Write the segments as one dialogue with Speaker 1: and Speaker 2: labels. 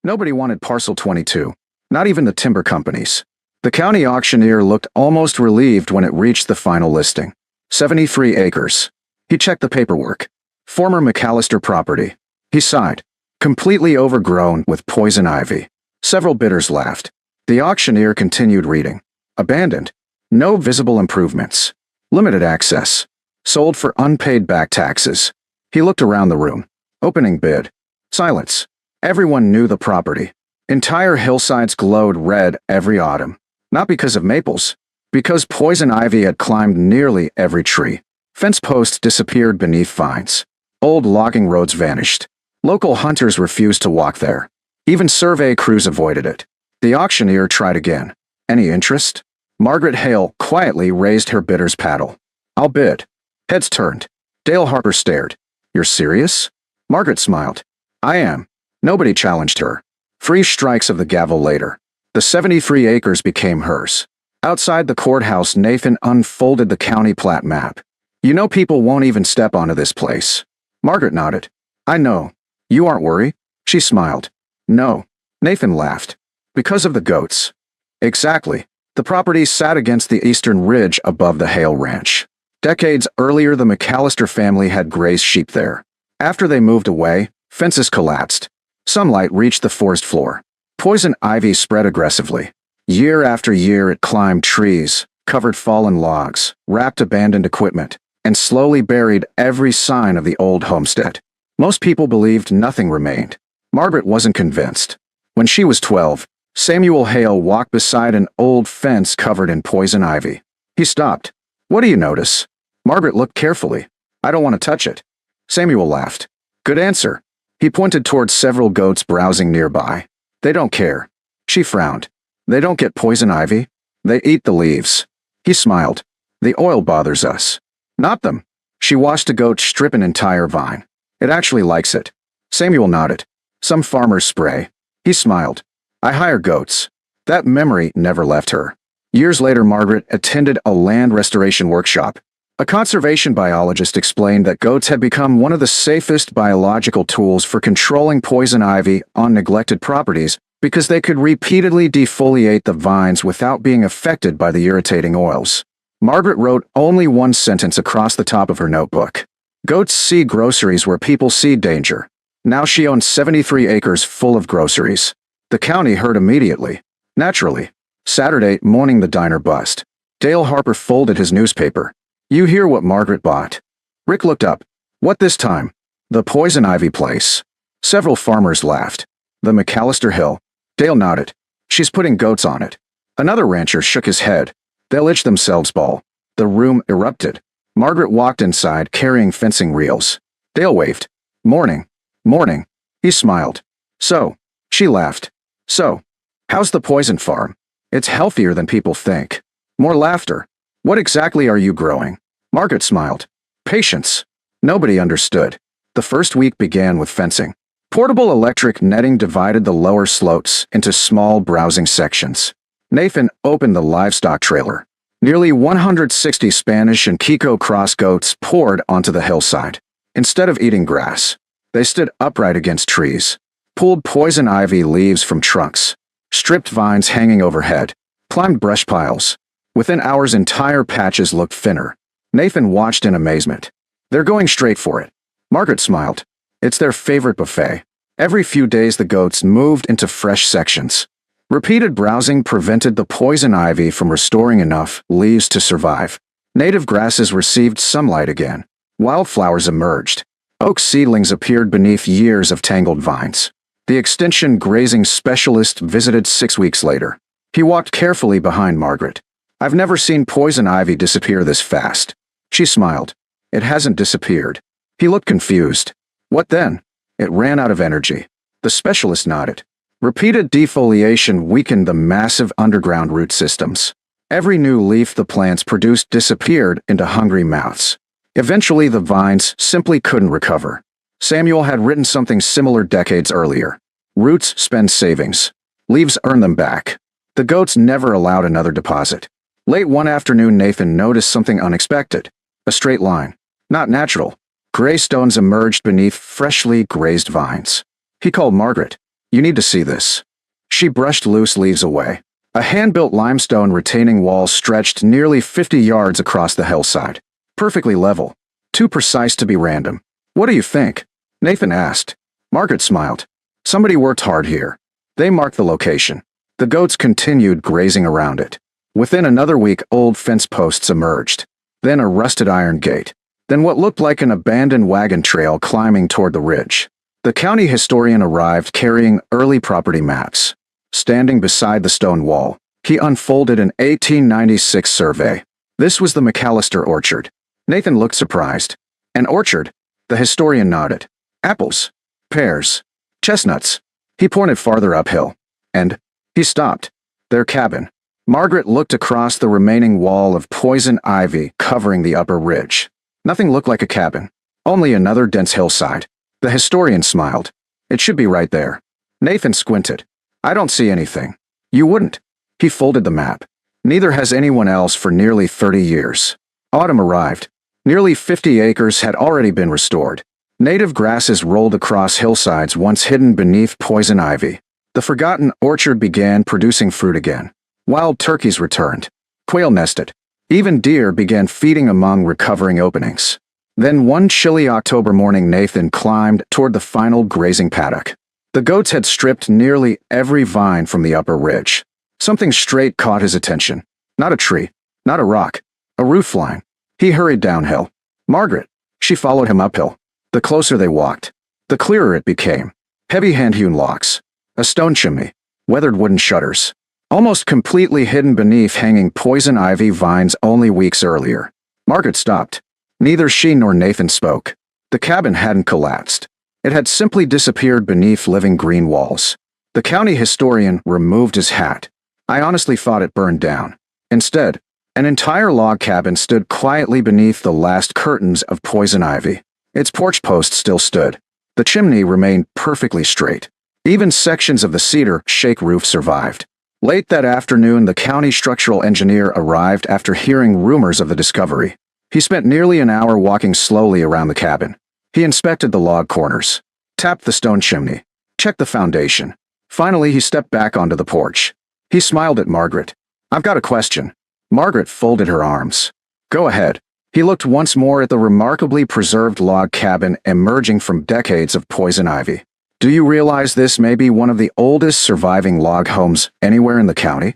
Speaker 1: Nobody wanted Parcel 22, not even the timber companies. The county auctioneer looked almost relieved when it reached the final listing. 73 acres. He checked the paperwork. Former McAllister property. He sighed. Completely overgrown with poison ivy. Several bidders laughed. The auctioneer continued reading. Abandoned. No visible improvements. Limited access. Sold for unpaid back taxes. He looked around the room. Opening bid. Silence. Everyone knew the property. Entire hillsides glowed red every autumn. Not because of maples. Because poison ivy had climbed nearly every tree. Fence posts disappeared beneath vines. Old logging roads vanished. Local hunters refused to walk there. Even survey crews avoided it. The auctioneer tried again. Any interest? Margaret Hale quietly raised her bidder's paddle. I'll bid. Heads turned. Dale Harper stared. You're serious? Margaret smiled. I am. Nobody challenged her. 3 strikes of the gavel later. The 73 acres became hers. Outside the courthouse, Nathan unfolded the county plat map. You know people won't even step onto this place. Margaret nodded. I know. You aren't worried? She smiled. No. Nathan laughed. Because of the goats. Exactly. The property sat against the eastern ridge above the Hale Ranch. Decades earlier, the McAllister family had grazed sheep there. After they moved away, fences collapsed. Sunlight reached the forest floor. Poison ivy spread aggressively. Year after year it climbed trees, covered fallen logs, wrapped abandoned equipment, and slowly buried every sign of the old homestead. Most people believed nothing remained. Margaret wasn't convinced. When she was 12, Samuel Hale walked beside an old fence covered in poison ivy. He stopped. What do you notice? Margaret looked carefully. I don't want to touch it. Samuel laughed. Good answer. He pointed towards several goats browsing nearby. They don't care. She frowned. They don't get poison ivy. They eat the leaves. He smiled. The oil bothers us. Not them. She watched a goat strip an entire vine. It actually likes it. Samuel nodded. Some farmers spray. He smiled. I hire goats. That memory never left her. Years later, Margaret attended a land restoration workshop. A conservation biologist explained that goats had become one of the safest biological tools for controlling poison ivy on neglected properties because they could repeatedly defoliate the vines without being affected by the irritating oils. Margaret wrote only one sentence across the top of her notebook. Goats see groceries where people see danger. Now she owns 73 acres full of groceries. The county heard immediately. Naturally. Saturday morning the diner bust. Dale Harper folded his newspaper. You hear what Margaret bought? Rick looked up. What this time? The poison ivy place. Several farmers laughed. The McAllister Hill. Dale nodded. She's putting goats on it. Another rancher shook his head. They'll itch themselves, Ball. The room erupted. Margaret walked inside carrying fencing reels. Dale waved. Morning. Morning. He smiled. So. She laughed. So. How's the poison farm? It's healthier than people think. More laughter. What exactly are you growing? Margaret smiled. Patience. Nobody understood. The first week began with fencing. Portable electric netting divided the lower slopes into small browsing sections. Nathan opened the livestock trailer. Nearly 160 Spanish and Kiko cross goats poured onto the hillside. Instead of eating grass, they stood upright against trees, pulled poison ivy leaves from trunks, stripped vines hanging overhead, climbed brush piles. Within hours, entire patches looked thinner. Nathan watched in amazement. They're going straight for it. Margaret smiled. It's their favorite buffet. Every few days the goats moved into fresh sections. Repeated browsing prevented the poison ivy from restoring enough leaves to survive. Native grasses received sunlight again. Wildflowers emerged. Oak seedlings appeared beneath years of tangled vines. The extension grazing specialist visited 6 weeks later. He walked carefully behind Margaret. I've never seen poison ivy disappear this fast. She smiled. It hasn't disappeared. He looked confused. What then? It ran out of energy. The specialist nodded. Repeated defoliation weakened the massive underground root systems. Every new leaf the plants produced disappeared into hungry mouths. Eventually the vines simply couldn't recover. Samuel had written something similar decades earlier. Roots spend savings. Leaves earn them back. The goats never allowed another deposit. Late one afternoon, Nathan noticed something unexpected. A straight line. Not natural. Gray stones emerged beneath freshly grazed vines. He called Margaret. You need to see this. She brushed loose leaves away. A hand-built limestone retaining wall stretched nearly 50 yards across the hillside. Perfectly level. Too precise to be random. What do you think? Nathan asked. Margaret smiled. Somebody worked hard here. They marked the location. The goats continued grazing around it. Within another week, old fence posts emerged. Then a rusted iron gate. Then what looked like an abandoned wagon trail climbing toward the ridge. The county historian arrived carrying early property maps. Standing beside the stone wall, he unfolded an 1896 survey. This was the McAllister orchard. Nathan looked surprised. An orchard? The historian nodded. Apples, pears, chestnuts. He pointed farther uphill. And he stopped. Their cabin. Margaret looked across the remaining wall of poison ivy covering the upper ridge. Nothing looked like a cabin. Only another dense hillside. The historian smiled. It should be right there. Nathan squinted. I don't see anything. You wouldn't. He folded the map. Neither has anyone else for nearly 30 years. Autumn arrived. Nearly 50 acres had already been restored. Native grasses rolled across hillsides once hidden beneath poison ivy. The forgotten orchard began producing fruit again. Wild turkeys returned. Quail nested. Even deer began feeding among recovering openings. Then one chilly October morning, Nathan climbed toward the final grazing paddock. The goats had stripped nearly every vine from the upper ridge. Something straight caught his attention. Not a tree, not a rock, a roof line. He hurried downhill. Margaret. She followed him uphill. The closer they walked, the clearer it became. Heavy hand-hewn locks. A stone chimney. Weathered wooden shutters. Almost completely hidden beneath hanging poison ivy vines only weeks earlier. Margaret stopped. Neither she nor Nathan spoke. The cabin hadn't collapsed. It had simply disappeared beneath living green walls. The county historian removed his hat. I honestly thought it burned down. Instead, an entire log cabin stood quietly beneath the last curtains of poison ivy. Its porch post still stood. The chimney remained perfectly straight. Even sections of the cedar shake roof survived. Late that afternoon, the county structural engineer arrived after hearing rumors of the discovery. He spent nearly an hour walking slowly around the cabin. He inspected the log corners, tapped the stone chimney, checked the foundation. Finally, he stepped back onto the porch. He smiled at Margaret. I've got a question. Margaret folded her arms. Go ahead. He looked once more at the remarkably preserved log cabin emerging from decades of poison ivy. Do you realize this may be one of the oldest surviving log homes anywhere in the county?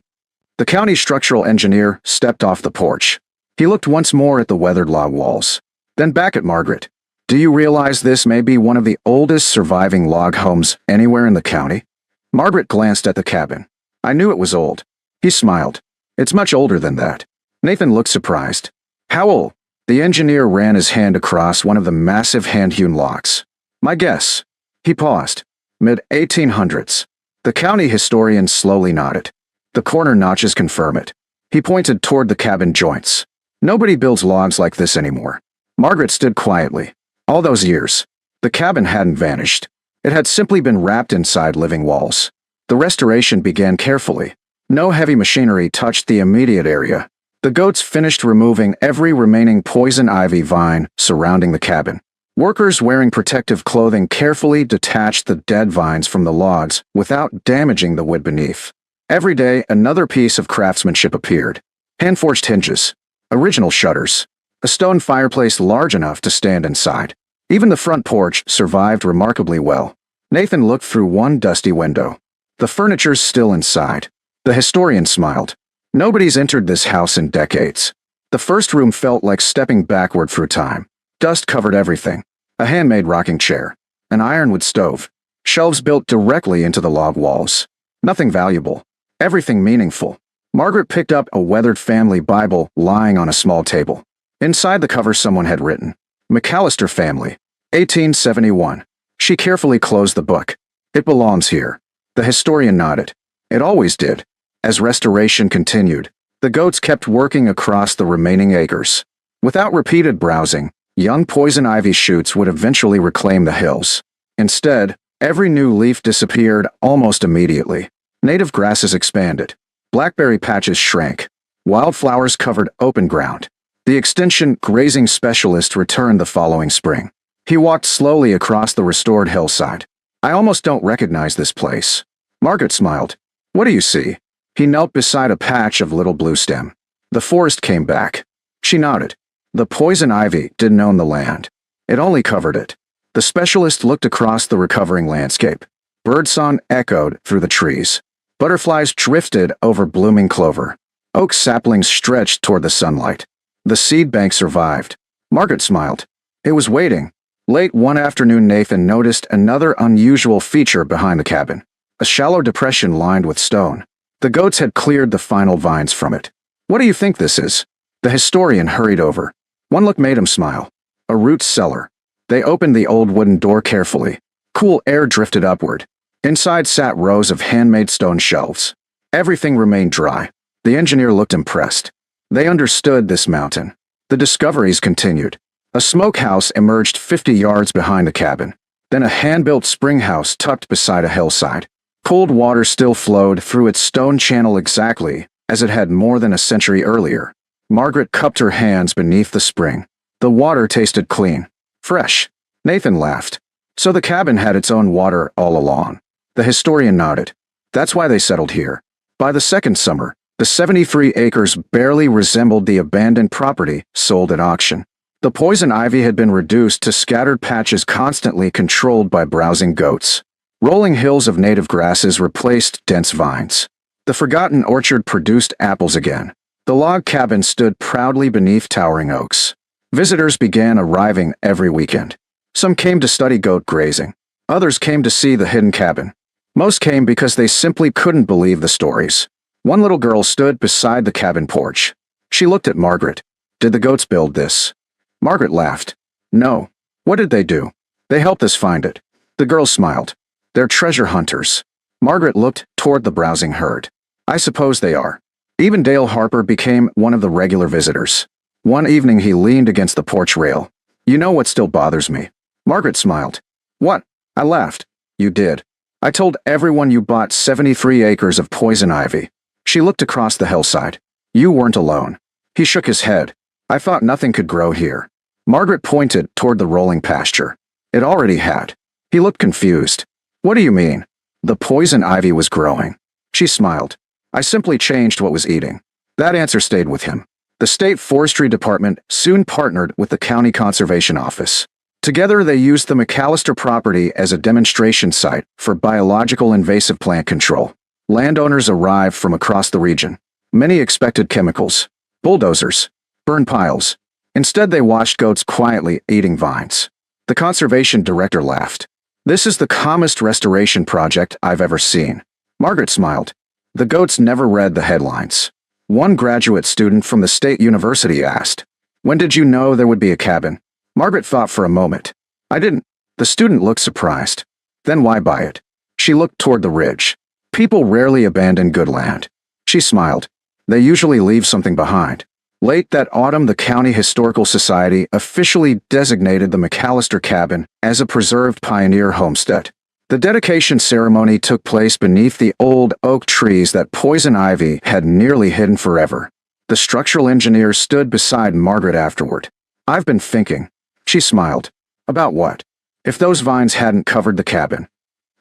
Speaker 1: The county structural engineer stepped off the porch. He looked once more at the weathered log walls, then back at Margaret. Do you realize this may be one of the oldest surviving log homes anywhere in the county? Margaret glanced at the cabin. I knew it was old. He smiled. It's much older than that. Nathan looked surprised. How old? The engineer ran his hand across one of the massive hand-hewn locks. My guess. He paused. Mid-1800s. The county historian slowly nodded. The corner notches confirm it. He pointed toward the cabin joints. Nobody builds logs like this anymore. Margaret stood quietly. All those years, the cabin hadn't vanished. It had simply been wrapped inside living walls. The restoration began carefully. No heavy machinery touched the immediate area. The goats finished removing every remaining poison ivy vine surrounding the cabin. Workers wearing protective clothing carefully detached the dead vines from the logs without damaging the wood beneath. Every day, another piece of craftsmanship appeared. Hand-forged hinges, original shutters, a stone fireplace large enough to stand inside. Even the front porch survived remarkably well. Nathan looked through one dusty window. The furniture's still inside. The historian smiled. Nobody's entered this house in decades. The first room felt like stepping backward through time. Dust covered everything. A handmade rocking chair. An ironwood stove. Shelves built directly into the log walls. Nothing valuable. Everything meaningful. Margaret picked up a weathered family Bible lying on a small table. Inside the cover someone had written, McAllister Family, 1871. She carefully closed the book. It belongs here. The historian nodded. It always did. As restoration continued, the goats kept working across the remaining acres. Without repeated browsing, young poison ivy shoots would eventually reclaim the hills. Instead, every new leaf disappeared almost immediately. Native grasses expanded. Blackberry patches shrank. Wildflowers covered open ground. The extension grazing specialist returned the following spring. He walked slowly across the restored hillside. I almost don't recognize this place. Margaret smiled. What do you see? He knelt beside a patch of little blue stem. The forest came back. She nodded. The poison ivy didn't own the land. It only covered it. The specialist looked across the recovering landscape. Birdsong echoed through the trees. Butterflies drifted over blooming clover. Oak saplings stretched toward the sunlight. The seed bank survived. Margaret smiled. It was waiting. Late one afternoon, Nathan noticed another unusual feature behind the cabin. A shallow depression lined with stone. The goats had cleared the final vines from it. What do you think this is? The historian hurried over. One look made him smile. A root cellar. They opened the old wooden door carefully. Cool air drifted upward. Inside sat rows of handmade stone shelves. Everything remained dry. The engineer looked impressed. They understood this mountain. The discoveries continued. A smokehouse emerged 50 yards behind the cabin. Then a hand-built spring house tucked beside a hillside. Cold water still flowed through its stone channel exactly as it had more than a century earlier. Margaret cupped her hands beneath the spring. The water tasted clean. Fresh. Nathan laughed. So the cabin had its own water all along. The historian nodded. That's why they settled here. By the second summer, the 73 acres barely resembled the abandoned property sold at auction. The poison ivy had been reduced to scattered patches constantly controlled by browsing goats. Rolling hills of native grasses replaced dense vines. The forgotten orchard produced apples again. The log cabin stood proudly beneath towering oaks. Visitors began arriving every weekend. Some came to study goat grazing. Others came to see the hidden cabin. Most came because they simply couldn't believe the stories. One little girl stood beside the cabin porch. She looked at Margaret. Did the goats build this? Margaret laughed. No. What did they do? They helped us find it. The girl smiled. They're treasure hunters. Margaret looked toward the browsing herd. I suppose they are. Even Dale Harper became one of the regular visitors. One evening he leaned against the porch rail. You know what still bothers me? Margaret smiled. What? I laughed. You did. I told everyone you bought 73 acres of poison ivy. She looked across the hillside. You weren't alone. He shook his head. I thought nothing could grow here. Margaret pointed toward the rolling pasture. It already had. He looked confused. What do you mean? The poison ivy was growing. She smiled. I simply changed what was eating. That answer stayed with him. The State Forestry Department soon partnered with the County Conservation Office. Together they used the McAllister property as a demonstration site for biological invasive plant control. Landowners arrived from across the region. Many expected chemicals, bulldozers, burn piles. Instead they watched goats quietly eating vines. The conservation director laughed. This is the calmest restoration project I've ever seen. Margaret smiled. The goats never read the headlines. One graduate student from the state university asked, when did you know there would be a cabin? Margaret thought for a moment. I didn't. The student looked surprised. Then why buy it? She looked toward the ridge. People rarely abandon good land. She smiled. They usually leave something behind. Late that autumn, the County Historical Society officially designated the McAllister cabin as a preserved pioneer homestead. The dedication ceremony took place beneath the old oak trees that poison ivy had nearly hidden forever. The structural engineer stood beside Margaret afterward. I've been thinking. She smiled. About what? If those vines hadn't covered the cabin.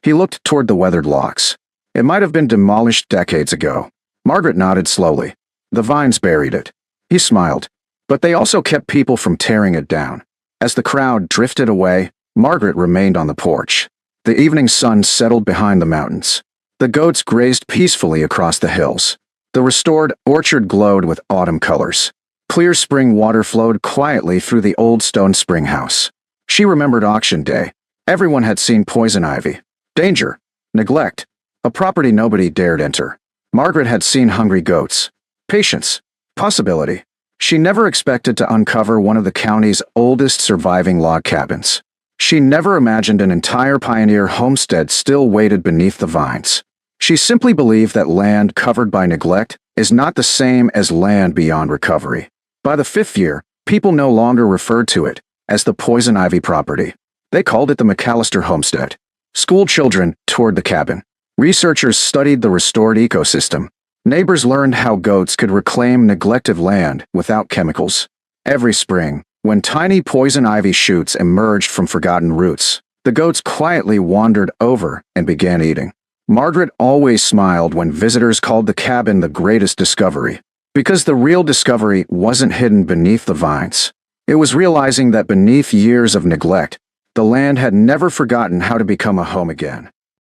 Speaker 1: He looked toward the weathered logs. It might have been demolished decades ago. Margaret nodded slowly. The vines buried it. He smiled. But they also kept people from tearing it down. As the crowd drifted away, Margaret remained on the porch. The evening sun settled behind the mountains. The goats grazed peacefully across the hills. The restored orchard glowed with autumn colors. Clear spring water flowed quietly through the old stone spring house. She remembered auction day. Everyone had seen poison ivy. Danger. Neglect. A property nobody dared enter. Margaret had seen hungry goats. Patience. Possibility. She never expected to uncover one of the county's oldest surviving log cabins. She never imagined an entire pioneer homestead still waited beneath the vines. She simply believed that land covered by neglect is not the same as land beyond recovery. By the 5th year, people no longer referred to it as the poison ivy property. They called it the McAllister homestead. School children toured the cabin. Researchers studied the restored ecosystem. Neighbors learned how goats could reclaim neglected land without chemicals. Every spring, when tiny poison ivy shoots emerged from forgotten roots, The goats quietly wandered over and began eating. Margaret always smiled when visitors called the cabin the greatest discovery, because the real discovery wasn't hidden beneath the vines. It was realizing that beneath years of neglect, the land had never forgotten how to become a home again.